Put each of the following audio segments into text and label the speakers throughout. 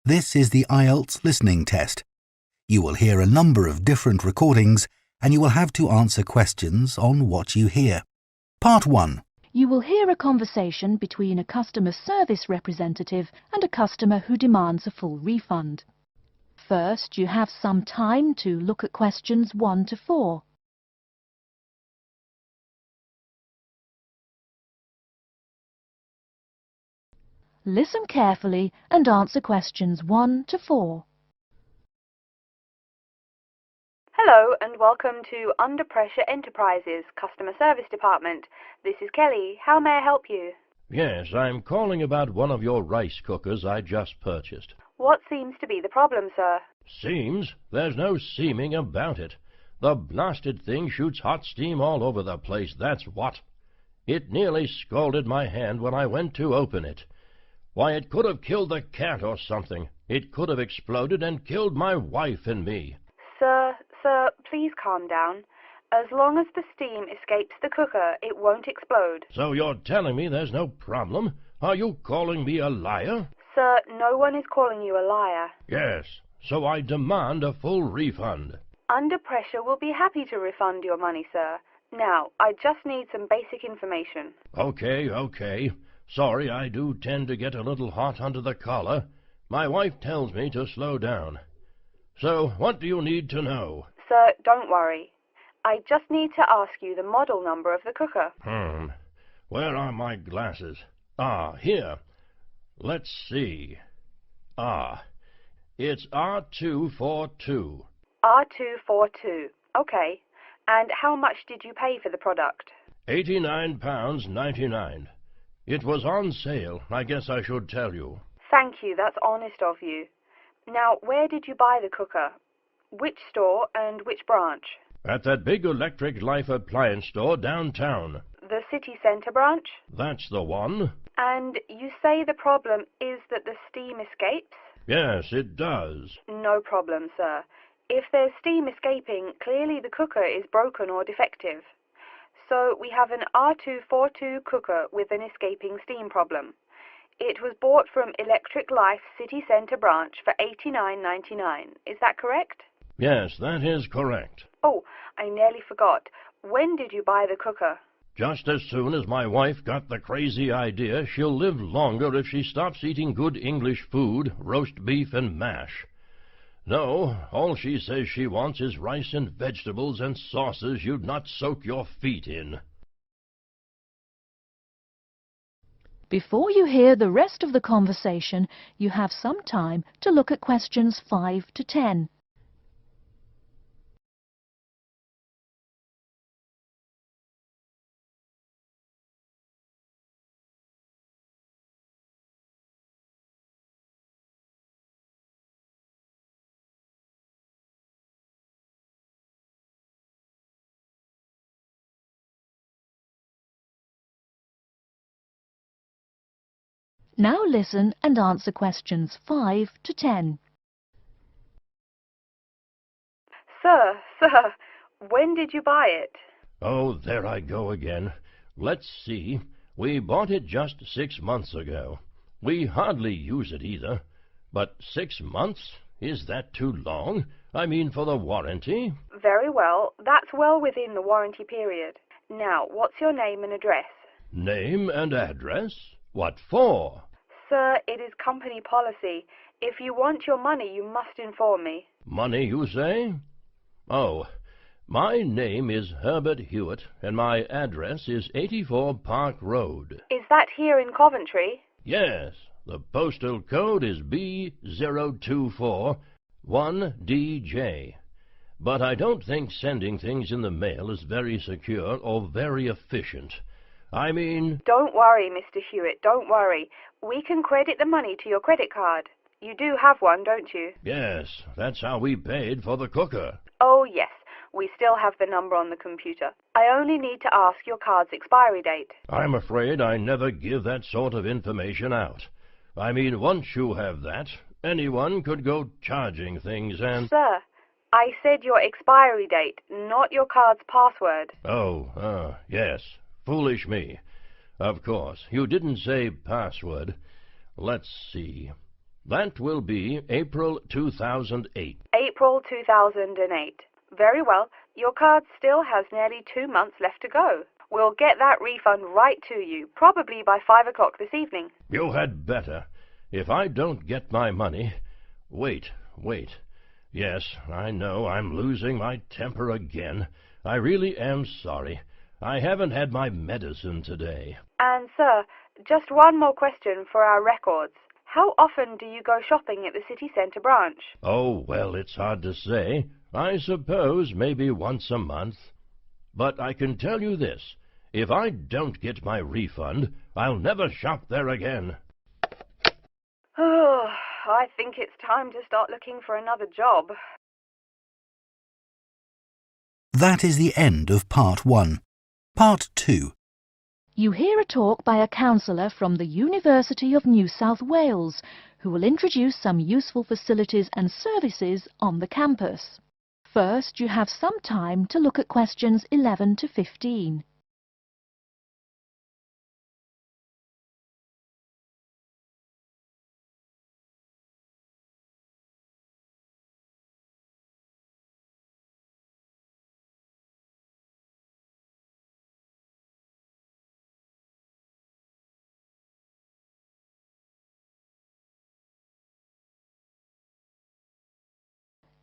Speaker 1: This is the IELTS listening test. You will hear a number of different recordings and you will have to answer questions on what you hear. Part 1.
Speaker 2: You will hear a conversation between a customer service representative and a customer who demands a full refund. First, you have some time to look at questions 1 to 4. Listen carefully and answer questions 1 to 4.
Speaker 3: Hello and welcome to Under Pressure Enterprises Customer Service Department. This is Kelly. How may I help you?
Speaker 4: Yes, I'm calling about one of your rice cookers I just purchased.
Speaker 3: What seems to be the problem, sir?
Speaker 4: Seems? There's no seeming about it. The blasted thing shoots hot steam all over the place, that's what. It nearly scalded my hand when I went to open it. Why, it could have killed the cat or something. It could have exploded and killed my wife and me.
Speaker 3: Sir, please calm down. As long as the steam escapes the cooker, it won't explode.
Speaker 4: So you're telling me there's no problem? Are you calling me a liar?
Speaker 3: Sir, no one is calling you a liar.
Speaker 4: Yes, so I demand a full refund.
Speaker 3: Under Pressure will be happy to refund your money, sir. Now, I just need some basic information.
Speaker 4: Okay. Sorry, I do tend to get a little hot under the collar. My wife tells me to slow down. So, what do you need to know?
Speaker 3: Sir, don't worry. I just need to ask you the model number of the cooker.
Speaker 4: Where are my glasses? Here. Let's see. It's R242.
Speaker 3: R242. Okay. And how much did you pay for the product?
Speaker 4: £89.99. It was on sale, I guess I should tell you.
Speaker 3: Thank you, that's honest of you. Now, where did you buy the cooker? Which store and which branch?
Speaker 4: At that big Electric Life appliance store downtown.
Speaker 3: The city centre branch?
Speaker 4: That's the one.
Speaker 3: And you say the problem is that the steam escapes?
Speaker 4: Yes, it does.
Speaker 3: No problem, sir. If there's steam escaping, clearly the cooker is broken or defective. So we have an R242 cooker with an escaping steam problem. It was bought from Electric Life City Centre branch for $89.99. Is that correct?
Speaker 4: Yes, that is correct.
Speaker 3: Oh, I nearly forgot. When did you buy the cooker?
Speaker 4: Just as soon as my wife got the crazy idea she'll live longer if she stops eating good English food, roast beef and mash. No, all she says she wants is rice and vegetables and sauces you'd not soak your feet in.
Speaker 2: Before you hear the rest of the conversation, you have some time to look at questions 5 to 10. Now listen and answer questions 5 to 10.
Speaker 3: Sir, when did you buy it?
Speaker 4: Oh, there I go again. Let's see. We bought it just 6 months ago. We hardly use it either. But 6 months? Is that too long? I mean, for the warranty?
Speaker 3: Very well. That's well within the warranty period. Now, what's your name and address?
Speaker 4: Name and address? What for?
Speaker 3: Sir, it is company policy. If you want your money, you must inform me.
Speaker 4: Money, you say? Oh, my name is Herbert Hewitt, and my address is 84 Park Road.
Speaker 3: Is that here in Coventry?
Speaker 4: Yes, the postal code is B0241DJ. But I don't think sending things in the mail is very secure or very efficient. I mean...
Speaker 3: Don't worry, Mr. Hewitt, don't worry. We can credit the money to your credit card. You do have one, don't you?
Speaker 4: Yes, that's how we paid for the cooker.
Speaker 3: Oh, yes. We still have the number on the computer. I only need to ask your card's expiry date.
Speaker 4: I'm afraid I never give that sort of information out. I mean, once you have that, anyone could go charging things and...
Speaker 3: Sir, I said your expiry date, not your card's password.
Speaker 4: Oh, yes. Foolish me. Of course, you didn't say password. Let's see. That will be April 2008.
Speaker 3: April 2008. Very well. Your card still has nearly 2 months left to go. We'll get that refund right to you, probably by 5 o'clock this evening.
Speaker 4: You had better. If I don't get my money... Wait. Yes, I know I'm losing my temper again. I really am sorry. I haven't had my medicine today.
Speaker 3: And, sir, just one more question for our records. How often do you go shopping at the city centre branch?
Speaker 4: Oh, well, it's hard to say. I suppose maybe once a month. But I can tell you this. If I don't get my refund, I'll never shop there again.
Speaker 3: Oh, I think it's time to start looking for another job.
Speaker 1: That is the end of Part 1. Part 2.
Speaker 2: You hear a talk by a counsellor from the University of New South Wales, who will introduce some useful facilities and services on the campus. First, you have some time to look at questions 11 to 15.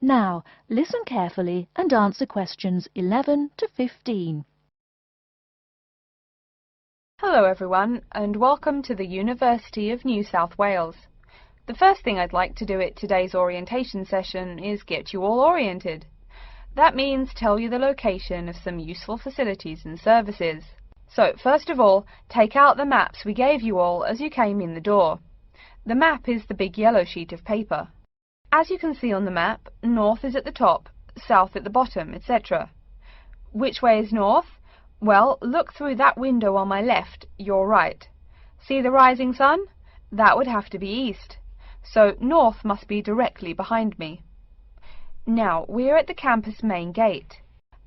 Speaker 2: Now, listen carefully and answer questions 11 to 15.
Speaker 3: Hello everyone, and welcome to the University of New South Wales. The first thing I'd like to do at today's orientation session is get you all oriented. That means tell you the location of some useful facilities and services. So, first of all, take out the maps we gave you all as you came in the door. The map is the big yellow sheet of paper. As you can see on the map, north is at the top, south at the bottom, etc. Which way is north? Well, look through that window on my left, your right. See the rising sun? That would have to be east. So north must be directly behind me. Now, we're at the campus main gate.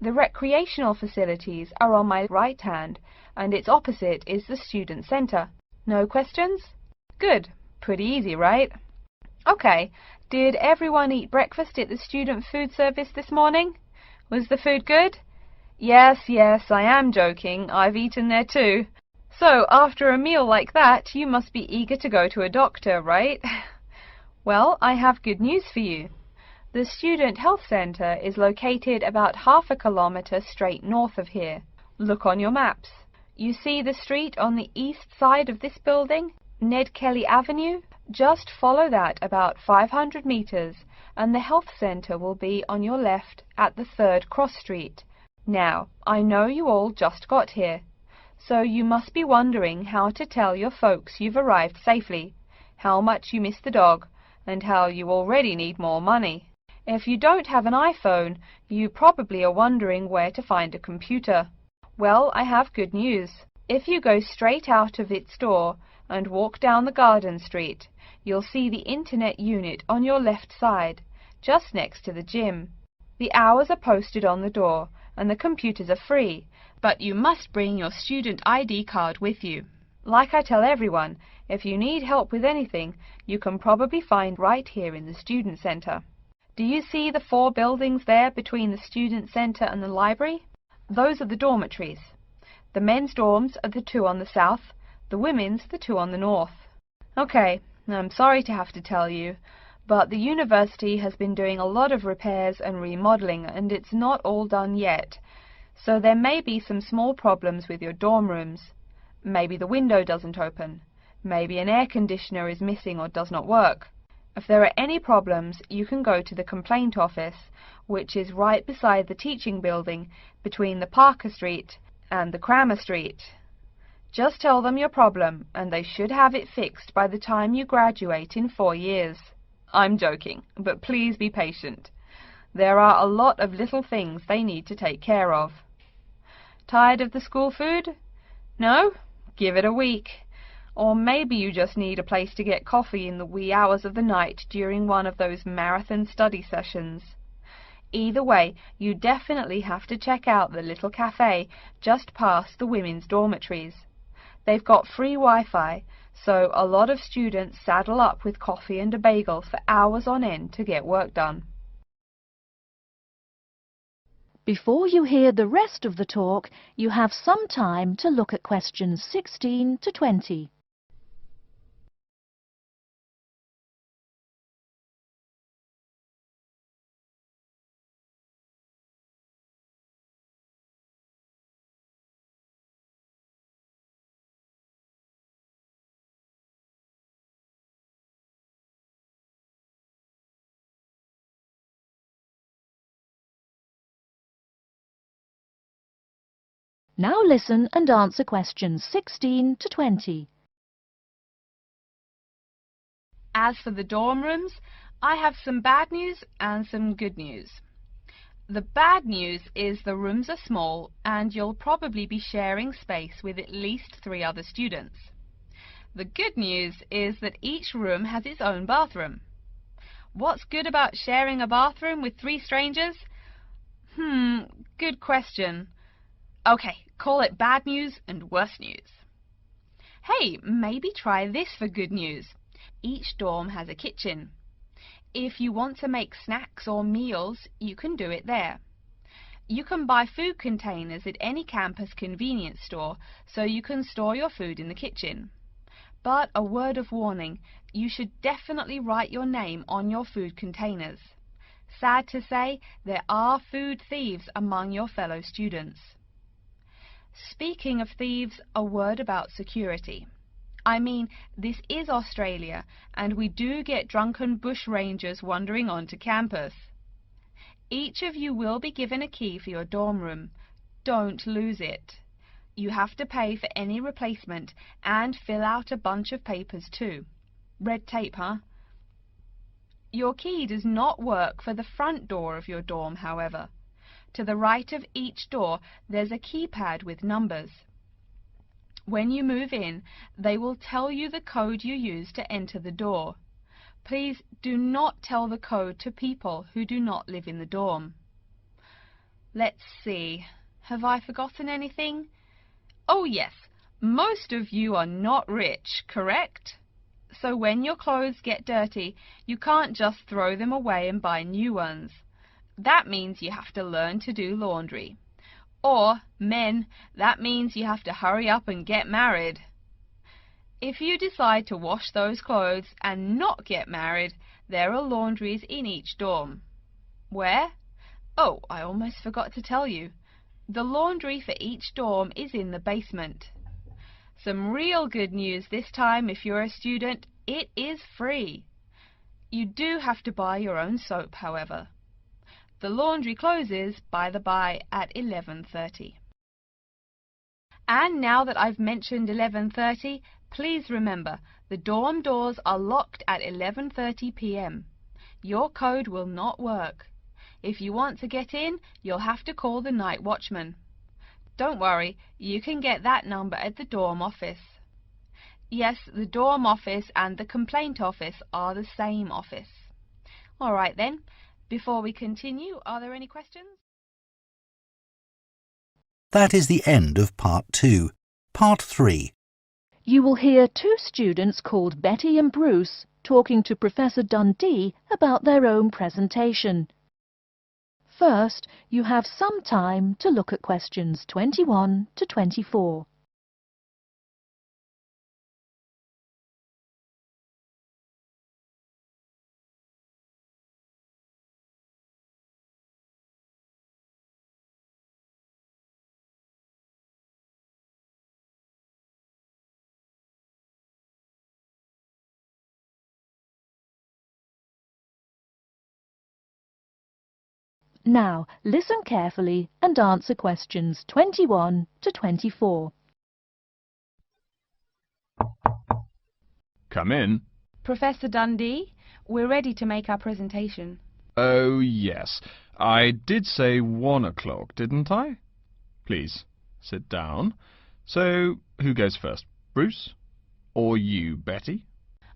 Speaker 3: The recreational facilities are on my right hand, and its opposite is the student centre. No questions? Good. Pretty easy, right? Okay. Did everyone eat breakfast at the student food service this morning? Was the food good? Yes, I am joking. I've eaten there too. So, after a meal like that, you must be eager to go to a doctor, right? Well, I have good news for you. The Student Health Centre is located about half a kilometre straight north of here. Look on your maps. You see the street on the east side of this building? Ned Kelly Avenue? Just follow that about 500 metres and the health centre will be on your left at the 3rd cross street. Now, I know you all just got here, so you must be wondering how to tell your folks you've arrived safely, how much you miss the dog, and how you already need more money. If you don't have an iPhone, you probably are wondering where to find a computer. Well, I have good news. If you go straight out of its door and walk down the garden street, you'll see the internet unit on your left side, just next to the gym. The hours are posted on the door, and the computers are free, but you must bring your student ID card with you. Like I tell everyone, if you need help with anything, you can probably find right here in the student centre. Do you see the 4 buildings there between the student centre and the library? Those are the dormitories. The men's dorms are the 2 on the south, the women's the 2 on the north. Okay, I'm sorry to have to tell you, but the university has been doing a lot of repairs and remodelling, and it's not all done yet. So there may be some small problems with your dorm rooms. Maybe the window doesn't open. Maybe an air conditioner is missing or does not work. If there are any problems, you can go to the complaint office, which is right beside the teaching building between the Parker Street and the Crammer Street. Just tell them your problem, and they should have it fixed by the time you graduate in 4 years. I'm joking, but please be patient. There are a lot of little things they need to take care of. Tired of the school food? No? Give it a week. Or maybe you just need a place to get coffee in the wee hours of the night during one of those marathon study sessions. Either way, you definitely have to check out the little cafe just past the women's dormitories. They've got free Wi-Fi, So a lot of students saddle up with coffee and a bagel for hours on end to get work done.
Speaker 2: Before you hear the rest of the talk, you have some time to look at questions 16 to 20. Now listen and answer questions 16 to 20.
Speaker 3: As for the dorm rooms, I have some bad news and some good news. The bad news is the rooms are small and you'll probably be sharing space with at least 3 other students. The good news is that each room has its own bathroom. What's good about sharing a bathroom with 3 strangers? Good question. Okay, call it bad news and worse news. Hey, maybe try this for good news. Each dorm has a kitchen. If you want to make snacks or meals, you can do it there. You can buy food containers at any campus convenience store, so you can store your food in the kitchen. But a word of warning, you should definitely write your name on your food containers. Sad to say, there are food thieves among your fellow students. Speaking of thieves, a word about security. I mean, this is Australia, and we do get drunken bush rangers wandering onto campus. Each of you will be given a key for your dorm room. Don't lose it. You have to pay for any replacement and fill out a bunch of papers too. Red tape, huh? Your key does not work for the front door of your dorm, however. To the right of each door, there's a keypad with numbers. When you move in, they will tell you the code you use to enter the door. Please do not tell the code to people who do not live in the dorm. Let's see. Have I forgotten anything? Oh yes, most of you are not rich, correct? So when your clothes get dirty, you can't just throw them away and buy new ones. That means you have to learn to do laundry. Or, men, that means you have to hurry up and get married. If you decide to wash those clothes and not get married, there are laundries in each dorm. Where? Oh, I almost forgot to tell you. The laundry for each dorm is in the basement. Some real good news this time if you're a student, it is free. You do have to buy your own soap, however. The laundry closes, by the by, at 11:30. And now that I've mentioned 11:30, please remember, the dorm doors are locked at 11:30 p.m. Your code will not work. If you want to get in, you'll have to call the night watchman. Don't worry, you can get that number at the dorm office. Yes, the dorm office and the complaint office are the same office. All right then. Before we continue, are there any questions?
Speaker 1: That is the end of Part 2. Part 3.
Speaker 2: You will hear 2 students called Betty and Bruce talking to Professor Dundee about their own presentation. First, you have some time to look at questions 21 to 24. Now, listen carefully and answer questions 21 to 24.
Speaker 5: Come in.
Speaker 3: Professor Dundee, we're ready to make our presentation.
Speaker 5: Oh, yes. I did say 1 o'clock, didn't I? Please, sit down. So, who goes first? Bruce? Or you, Betty?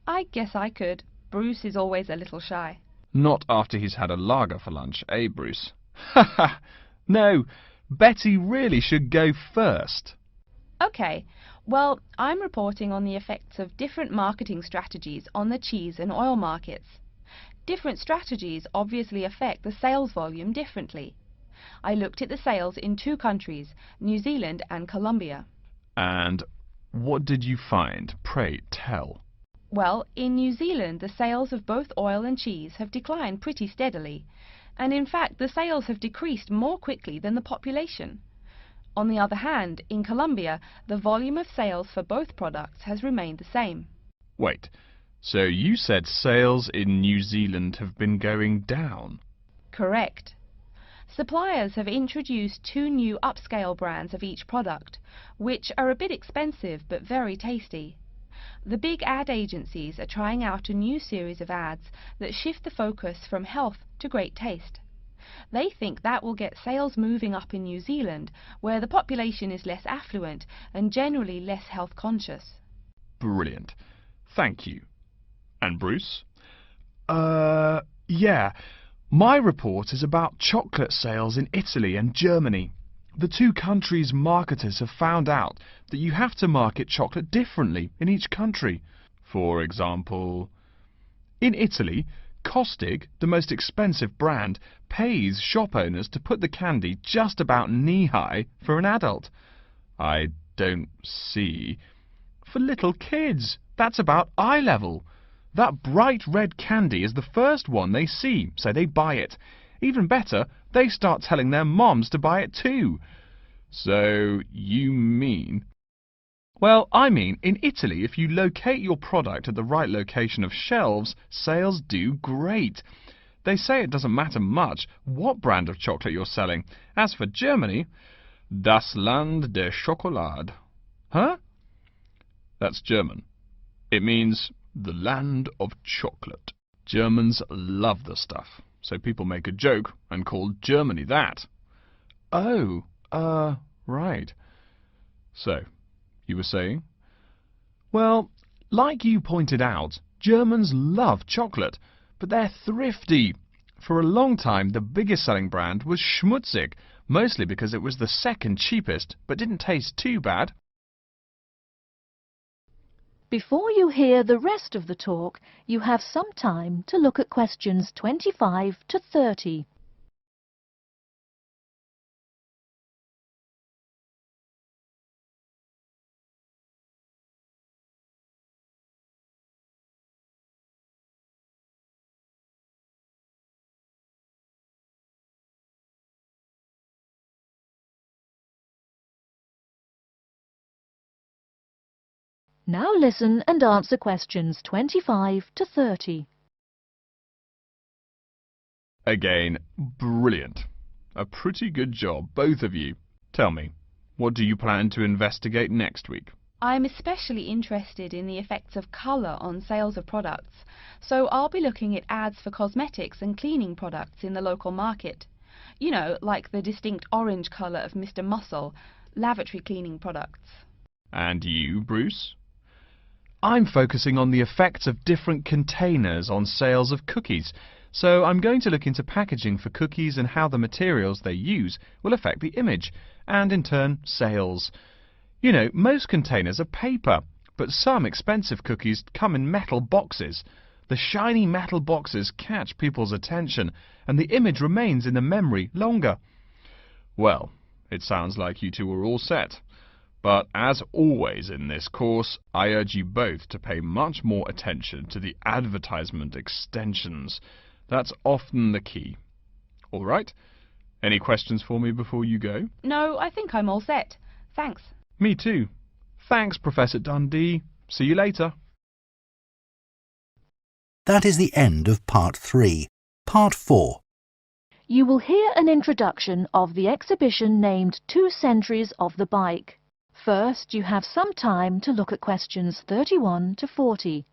Speaker 3: I guess I could. Bruce is always a little shy.
Speaker 5: Not after he's had a lager for lunch, eh, Bruce? Ha ha! No, Betty really should go first.
Speaker 3: Okay,
Speaker 6: Well, I'm reporting on the effects of different marketing strategies on the cheese and oil markets. Different strategies obviously affect the sales volume differently. I looked at the sales in two countries, New Zealand and Colombia.
Speaker 5: And what did you find? Pray tell.
Speaker 6: Well, in New Zealand the sales of both oil and cheese have declined pretty steadily, and in fact the sales have decreased more quickly than the population. On the other hand, in Colombia, the volume of sales for both products has remained the same.
Speaker 5: Wait, so you said sales in New Zealand have been going down?
Speaker 6: Correct. Suppliers have introduced two new upscale brands of each product, which are a bit expensive but very tasty. The big ad agencies are trying out a new series of ads that shift the focus from health to great taste. They think that will get sales moving up in New Zealand, where the population is less affluent and generally less health conscious.
Speaker 5: Brilliant. Thank you. And Bruce? Yeah. My report is about chocolate sales in Italy and Germany. The two countries' marketers have found out that you have to market chocolate differently in each country. For example, in Italy, Kostig, the most expensive brand, pays shop owners to put the candy just about knee-high for an adult. I don't see. For little kids, that's about eye level. That bright red candy is the first one they see, so they buy it. Even better, they start telling their moms to buy it too. So, you mean... Well, I mean, in Italy, if you locate your product at the right location of shelves, sales do great. They say it doesn't matter much what brand of chocolate you're selling. As for Germany, das Land der Schokolade. Huh? That's German. It means the land of chocolate. Germans love the stuff, so people make a joke and call Germany that. Oh, right. So, you were saying? Well, like you pointed out, Germans love chocolate, but they're thrifty. For a long time, the biggest selling brand was Schmutzig, mostly because it was the second cheapest, but didn't taste too bad.
Speaker 2: Before you hear the rest of the talk, you have some time to look at questions 25 to 30. Now listen and answer questions 25 to 30.
Speaker 5: Again, brilliant. A pretty good job, both of you. Tell me, what do you plan to investigate next week?
Speaker 6: I'm especially interested in the effects of colour on sales of products, so I'll be looking at ads for cosmetics and cleaning products in the local market. You know, like the distinct orange colour of Mr. Muscle, lavatory cleaning products.
Speaker 5: And you, Bruce? I'm focusing on the effects of different containers on sales of cookies, so I'm going to look into packaging for cookies and how the materials they use will affect the image, and in turn, sales. You know, most containers are paper, but some expensive cookies come in metal boxes. The shiny metal boxes catch people's attention, and the image remains in the memory longer. Well, it sounds like you two are all set. But as always in this course, I urge you both to pay much more attention to the advertisement extensions. That's often the key. All right? Any questions for me before you go?
Speaker 6: No, I think I'm all set. Thanks.
Speaker 5: Me too. Thanks, Professor Dundee. See you later.
Speaker 1: That is the end of Part 3. Part 4.
Speaker 2: You will hear an introduction of the exhibition named 2 Centuries of the Bike. First, you have some time to look at questions 31 to 40.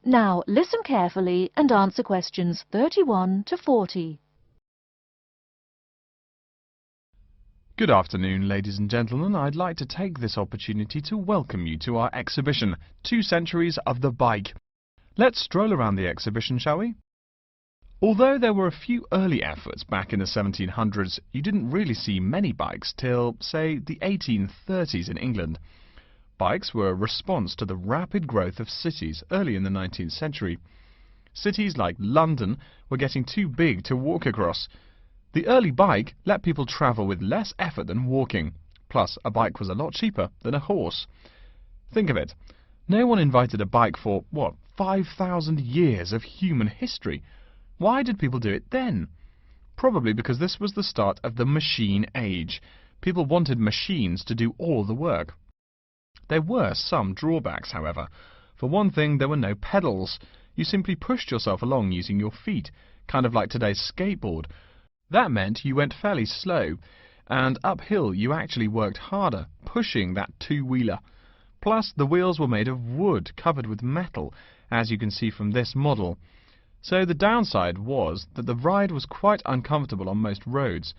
Speaker 2: Now listen carefully and answer questions 31 to 40.
Speaker 5: Good afternoon, ladies and gentlemen. I'd like to take this opportunity to welcome you to our exhibition, 2 Centuries of the Bike. Let's stroll around the exhibition, shall we? Although there were a few early efforts back in the 1700s, you didn't really see many bikes till, say, the 1830s in England. Bikes were a response to the rapid growth of cities early in the 19th century. Cities like London were getting too big to walk across. The early bike let people travel with less effort than walking. Plus, a bike was a lot cheaper than a horse. Think of it. No one invented a bike for, 5,000 years of human history. Why did people do it then? Probably because this was the start of the machine age. People wanted machines to do all the work. There were some drawbacks, however. For one thing, there were no pedals. You simply pushed yourself along using your feet, kind of like today's skateboard. That meant you went fairly slow, and uphill you actually worked harder, pushing that two-wheeler. Plus, the wheels were made of wood covered with metal, as you can see from this model. So the downside was that the ride was quite uncomfortable on most roads.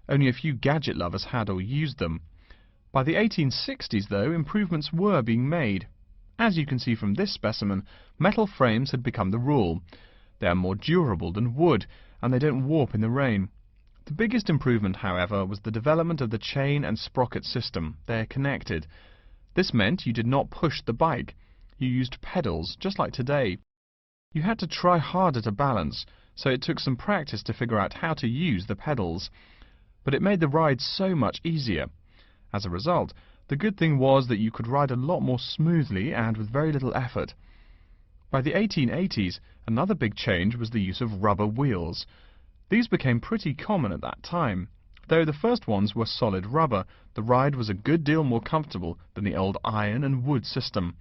Speaker 5: Only a few gadget lovers had or used them. By the 1860s, though, improvements were being made. As you can see from this specimen, metal frames had become the rule. They are more durable than wood, and they don't warp in the rain. The biggest improvement, however, was the development of the chain and sprocket system. They are connected. This meant you did not push the bike. You used pedals, just like today. You had to try harder to balance, so it took some practice to figure out how to use the pedals. But it made the ride so much easier. As a result, the good thing was that you could ride a lot more smoothly and with very little effort. By the 1880s, another big change was the use of rubber wheels. These became pretty common at that time. Though the first ones were solid rubber, the ride was a good deal more comfortable than the old iron and wood system.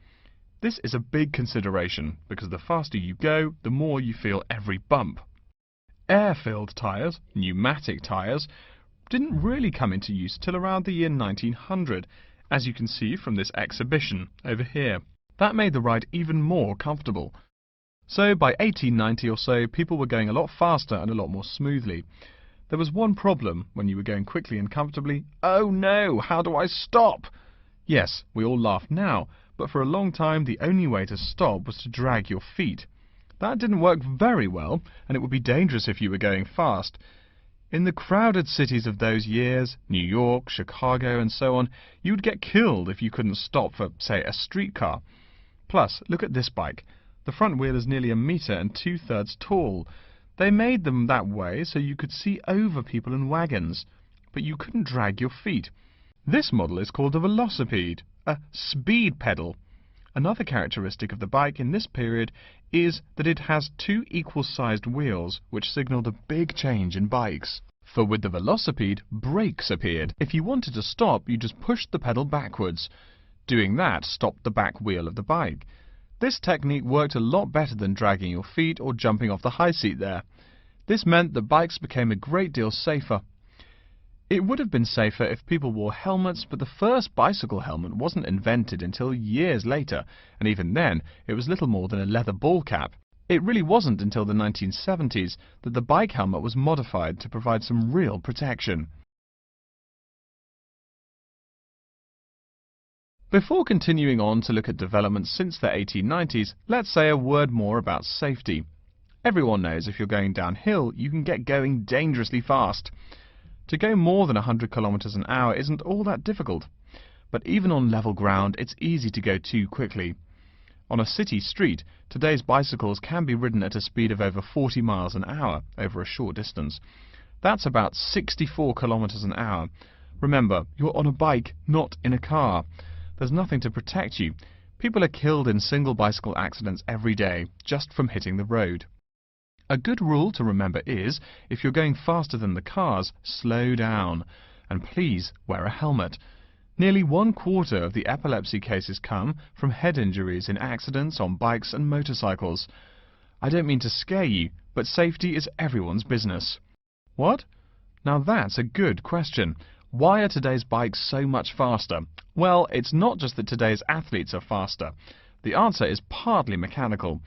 Speaker 5: This is a big consideration, because the faster you go, the more you feel every bump. Air-filled tyres, pneumatic tyres, didn't really come into use till around the year 1900, as you can see from this exhibition over here. That made the ride even more comfortable. So by 1890 or so, people were going a lot faster and a lot more smoothly. There was one problem when you were going quickly and comfortably. Oh no, how do I stop? Yes, we all laugh now, but for a long time the only way to stop was to drag your feet. That didn't work very well, and it would be dangerous if you were going fast. In the crowded cities of those years, New York, Chicago and so on, you would get killed if you couldn't stop for, say, a streetcar. Plus, look at this bike. The front wheel is nearly 1 meter and 2/3 tall. They made them that way so you could see over people and wagons, but you couldn't drag your feet. This model is called a velocipede, a speed pedal. Another characteristic of the bike in this period is that it has 2 equal-sized wheels, which signalled a big change in bikes. For with the velocipede, brakes appeared. If you wanted to stop, you just pushed the pedal backwards. Doing that stopped the back wheel of the bike. This technique worked a lot better than dragging your feet or jumping off the high seat there. This meant that bikes became a great deal safer. It would have been safer if people wore helmets, but the first bicycle helmet wasn't invented until years later, and even then it was little more than a leather ball cap. It really wasn't until the 1970s that the bike helmet was modified to provide some real protection. Before continuing on to look at developments since the 1890s, let's say a word more about safety. Everyone knows if you're going downhill, you can get going dangerously fast. To go more than 100 kilometers an hour isn't all that difficult, but even on level ground, it's easy to go too quickly. On a city street, today's bicycles can be ridden at a speed of over 40 miles an hour over a short distance. That's about 64 kilometers an hour. Remember, you're on a bike, not in a car. There's nothing to protect you. People are killed in single bicycle accidents every day, just from hitting the road. A good rule to remember is, if you're going faster than the cars, slow down. And please wear a helmet. Nearly 1/4 of the epilepsy cases come from head injuries in accidents on bikes and motorcycles. I don't mean to scare you, but safety is everyone's business. What? Now that's a good question. Why are today's bikes so much faster? Well, it's not just that today's athletes are faster. The answer is partly mechanical.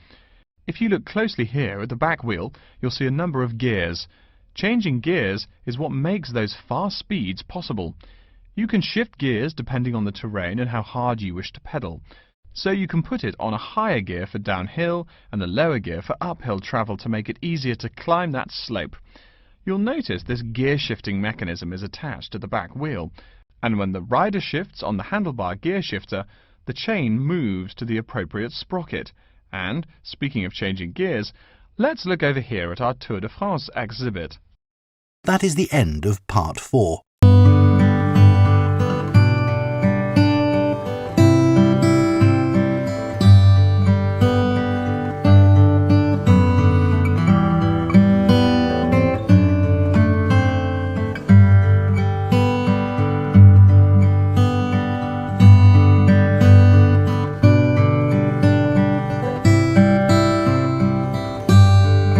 Speaker 5: If you look closely here at the back wheel, you'll see a number of gears. Changing gears is what makes those fast speeds possible. You can shift gears depending on the terrain and how hard you wish to pedal. So you can put it on a higher gear for downhill and a lower gear for uphill travel to make it easier to climb that slope. You'll notice this gear shifting mechanism is attached to the back wheel, and when the rider shifts on the handlebar gear shifter, the chain moves to the appropriate sprocket. And, speaking of changing gears, let's look over here at our Tour de France exhibit.
Speaker 1: That is the end of part 4.